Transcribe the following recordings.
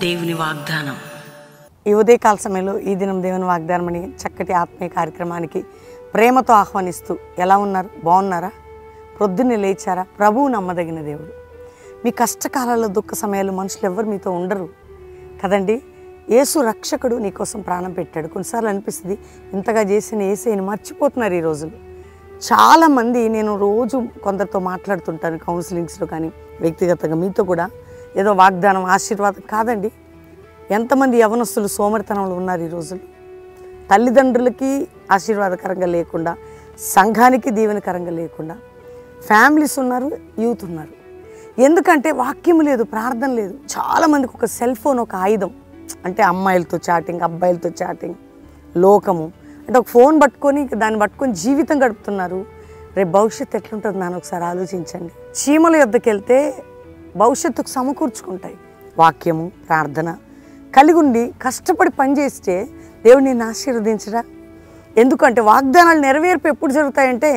దేవుని వాగ్దానం. ఈ ఉదయకాల సమయంలో ఈ దినం దేవుని వాగ్దానం అని చక్కటి ఆత్మీయ కార్యక్రమానికి ప్రేమతో ఆహ్వానిస్తూ ఎలా ఉన్నారు? బాగున్నారా? ప్రొద్దున్నే లేచారా? ప్రభువు నమ్మదగిన దేవుడు. మీ కష్టకాలాల్లో దుఃఖ సమయాలు మనుషులు ఎవరు మీతో ఉండరు కదండి. యేసు రక్షకుడు నీకోసం ప్రాణం పెట్టాడు. కొన్నిసార్లు అనిపిస్తుంది ఇంతగా చేసిన యేసుని మర్చిపోతున్నారు ఈ రోజులు. చాలామంది, నేను రోజు కొందరితో మాట్లాడుతుంటాను కౌన్సిలింగ్స్లో కానీ వ్యక్తిగతంగా, మీతో కూడా ఏదో వాగ్దానం ఆశీర్వాదం కాదండి. ఎంతమంది యవనస్తులు సోమరితనంలో ఉన్నారు ఈ రోజులు. తల్లిదండ్రులకి ఆశీర్వాదకరంగా లేకుండా, సంఘానికి దీవెనకరంగా లేకుండా ఫ్యామిలీస్ ఉన్నారు, యూత్ ఉన్నారు. ఎందుకంటే వాక్యం లేదు, ప్రార్థన లేదు. చాలామందికి ఒక సెల్ ఫోన్ ఒక ఆయుధం. అంటే అమ్మాయిలతో చాటింగ్, అబ్బాయిలతో చాటింగ్, లోకము. అంటే ఒక ఫోన్ పట్టుకొని దాన్ని పట్టుకొని జీవితం గడుపుతున్నారు. రేపు భవిష్యత్తు ఎట్లుంటుంది నాన్న ఒకసారి ఆలోచించండి. చీమల యొద్దకు వెళ్తే భవిష్యత్తుకు సమకూర్చుకుంటాయి. వాక్యము, ప్రార్థన కలిగి ఉండి కష్టపడి పనిచేస్తే దేవుడు నిన్ను ఆశీర్వదించరా? ఎందుకంటే వాగ్దానాలు నెరవేర్పు ఎప్పుడు జరుగుతాయంటే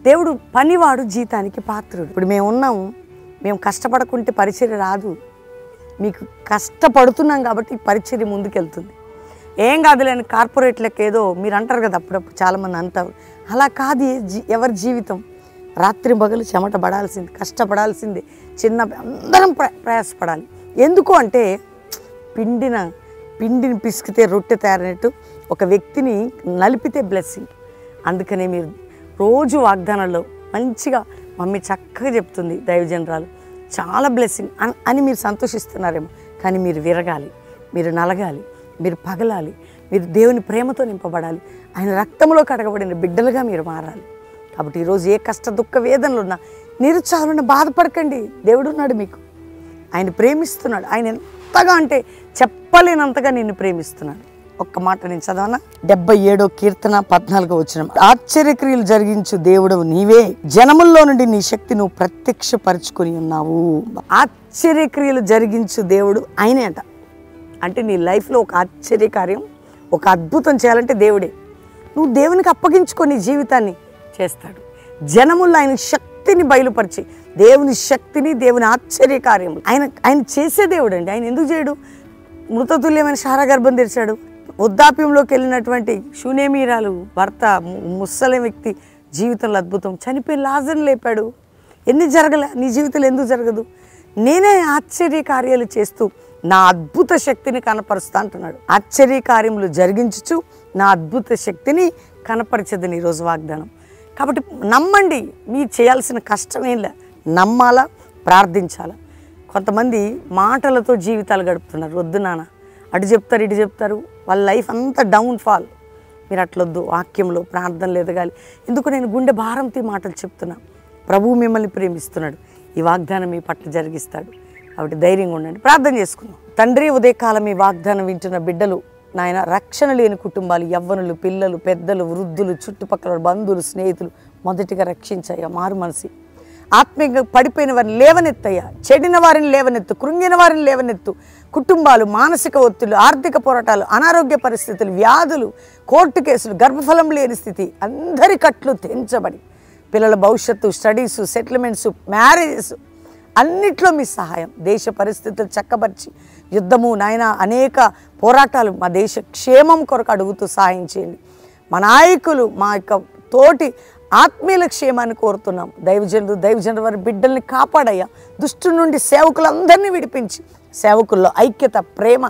దేవుడు పనివాడు జీతానికి పాత్రుడు. ఇప్పుడు మేము ఉన్నాము, మేము కష్టపడకుంటే పరిచర్య రాదు. మీకు కష్టపడుతున్నాం కాబట్టి పరిచర్య ముందుకెళ్తుంది. ఏం కాదులేని కార్పొరేట్లకు ఏదో మీరు అంటారు కదా, అప్పుడప్పుడు చాలామంది అంటారు. అలా కాదు ఎవరి జీవితం. రాత్రి పగలు చెమట పడాల్సింది, కష్టపడాల్సిందే. అందరం ప్రయాసపడాలి. ఎందుకు అంటే పిండిని పిసికితే రొట్టె తయారైనట్టు ఒక వ్యక్తిని నలిపితే బ్లెస్సింగ్. అందుకనే మీరు రోజు వాగ్దానాల్లో మంచిగా మమ్మీ చక్కగా చెప్తుంది దైవజనరాలు, చాలా బ్లెస్సింగ్ అని మీరు సంతోషిస్తున్నారేమో. కానీ మీరు విరగాలి, మీరు నలగాలి, మీరు పగలాలి, మీరు దేవుని ప్రేమతో నింపబడాలి. ఆయన రక్తంలో కడగబడిన బిడ్డలుగా మీరు మారాలి. కాబట్టి ఈరోజు ఏ కష్ట దుఃఖ వేదనలు ఉన్నా, నిరుత్సాహాలున్నా బాధపడకండి. దేవుడు ఉన్నాడు మీకు. ఆయన ప్రేమిస్తున్నాడు. ఆయన ఎంతగా అంటే చెప్పలేనంతగా నిన్ను ప్రేమిస్తున్నాడు. ఒక్క మాట నేను చదవనా? 77వ కీర్తన 14వ వచనం. ఆశ్చర్యక్రియలు జరిగించు దేవుడవు నీవే, జనముల్లో నుండి నీ శక్తి నువ్వు ప్రత్యక్షపరుచుకొని ఉన్నావు. ఆశ్చర్యక్రియలు జరిగించు దేవుడు ఆయనే అంట. అంటే నీ లైఫ్లో ఒక ఆశ్చర్యకార్యం, ఒక అద్భుతం చేయాలంటే దేవుడే. నువ్వు దేవునికి అప్పగించుకొని జీవితాన్ని చేస్తాడు. జనముల్లో ఆయన శక్తిని బయలుపరిచి, దేవుని శక్తిని, దేవుని ఆశ్చర్యకార్యము ఆయన చేసే దేవుడు అండి. ఆయన ఎందుకు చేయడు? మృతతుల్యమైన శారాగర్భం తెరిచాడు. వృద్ధాప్యంలోకి వెళ్ళినటువంటి షూనేమీరాలు భర్త, ముసలి వ్యక్తి జీవితంలో అద్భుతం. చనిపోయిన లాజర్ని లేపాడు. ఎన్ని జరగలే నీ జీవితంలో? ఎందుకు జరగదు? నేనే ఆశ్చర్యకార్యాలు చేస్తూ నా అద్భుత శక్తిని కనపరుస్తా అంటున్నాడు. ఆశ్చర్యకార్యములు జరిగించుచు నా అద్భుత శక్తిని కనపరిచేదని ఈరోజు వాగ్దానం. కాబట్టి నమ్మండి. మీరు చేయాల్సిన కష్టం ఏం లే, నమ్మాలా, ప్రార్థించాలా. కొంతమంది మాటలతో జీవితాలు గడుపుతున్నారు. వద్దు నాన్న, అటు చెప్తారు ఇటు చెప్తారు, వాళ్ళ లైఫ్ అంతా డౌన్ఫాల్. మీరు అట్లొద్దు. వాక్యంలో ప్రార్థనలు ఎదగాలి. ఎందుకు నేను గుండె భారంతో మాటలు చెప్తున్నా. ప్రభువు మిమ్మల్ని ప్రేమిస్తున్నాడు. ఈ వాగ్దానం మీ పట్ల జరిగిస్తాడు. కాబట్టి ధైర్యంగా ఉండండి. ప్రార్థన చేసుకుందాం. తండ్రి, ఉదయకాలం ఈ వాగ్దానం వింటున్న బిడ్డలు నాయన, రక్షణ లేని కుటుంబాలు, యవ్వనులు, పిల్లలు, పెద్దలు, వృద్ధులు, చుట్టుపక్కల బంధువులు, స్నేహితులు మొదటిగా రక్షించయ్యా. మారు మనసి ఆత్మీయంగా పడిపోయిన వారిని లేవనెత్తయ్యా. చెడిన వారిని లేవనెత్తు, కృంగిన వారిని లేవనెత్తు. కుటుంబాలు, మానసిక ఒత్తిళ్లు, ఆర్థిక పోరాటాలు, అనారోగ్య పరిస్థితులు, వ్యాధులు, కోర్టు కేసులు, గర్భఫలం లేని స్థితి, అందరి కట్లు తెంచబడి పిల్లల భవిష్యత్తు, స్టడీసు, సెటిల్మెంట్స్, మ్యారేజెస్ అన్నిట్లో మీ సహాయం. దేశ పరిస్థితులు చక్కబరిచి, యుద్ధము నాయన అనేక పోరాటాలు, మా దేశ క్షేమం కొరకు అడుగుతూ సహాయం చేయండి. మా నాయకులు, మా యొక్క తోటి ఆత్మీయుల క్షేమాన్ని కోరుతున్నాం. దైవజనుడు వారి బిడ్డల్ని కాపాడయ్యా. దుష్టు నుండి సేవకులందరినీ విడిపించి సేవకుల్లో ఐక్యత, ప్రేమ,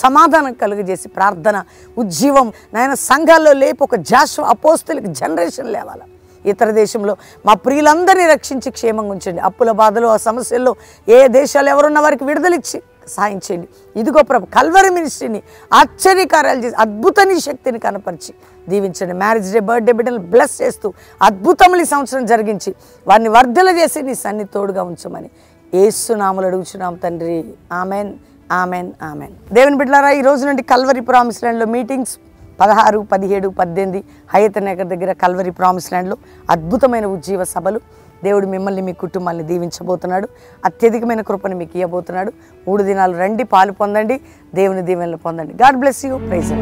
సమాధానం కలుగజేసి ప్రార్థన ఉజ్జీవం నాయన సంఘాల్లో లేపు ఒక జాషువా అపోస్తలిక్ జనరేషన్ లేవాల. ఇతర దేశంలో మా ప్రియులందరినీ రక్షించి క్షేమంగా ఉంచండి. అప్పుల బాధలు, ఆ సమస్యల్లో ఏ దేశాలు ఎవరున్న వారికి విడుదలిచ్చి సహాయం చేయండి. ఇదిగో ప్రభు, కల్వరి మినిస్ట్రీని ఆశ్చర్యకార్యాలు చేసి అద్భుతాన్ని శక్తిని కనపరిచి దీవించండి. మ్యారేజ్ డే, బర్త్డే బిడ్డలు బ్లెస్ చేస్తూ అద్భుతములు ఈ సంవత్సరం జరిగించి వారిని వర్ధల చేసి నీ సన్నిధి తోడుగా ఉంచమని యేసు నామములో అడుగుచున్నాం తండ్రి. Amen, amen, amen. దేవుని బిడ్డలారా, ఈ రోజు నుండి కల్వరి ప్రామిస్ ల్యాండ్లో మీటింగ్స్ 16, 17, 18 హయత్ నగర్ దగ్గర కల్వరి ప్రామిస్ ల్యాండ్లో అద్భుతమైన ఉజ్జీవ సభలు. దేవుడు మిమ్మల్ని, మీ కుటుంబాన్ని దీవించబోతున్నాడు. అత్యధికమైన కృపను మీకు ఇవ్వబోతున్నాడు. 3 దినాలు రండి, పాలు పొందండి, దేవుని దీవెనలు పొందండి. God bless you. ప్రైజ్.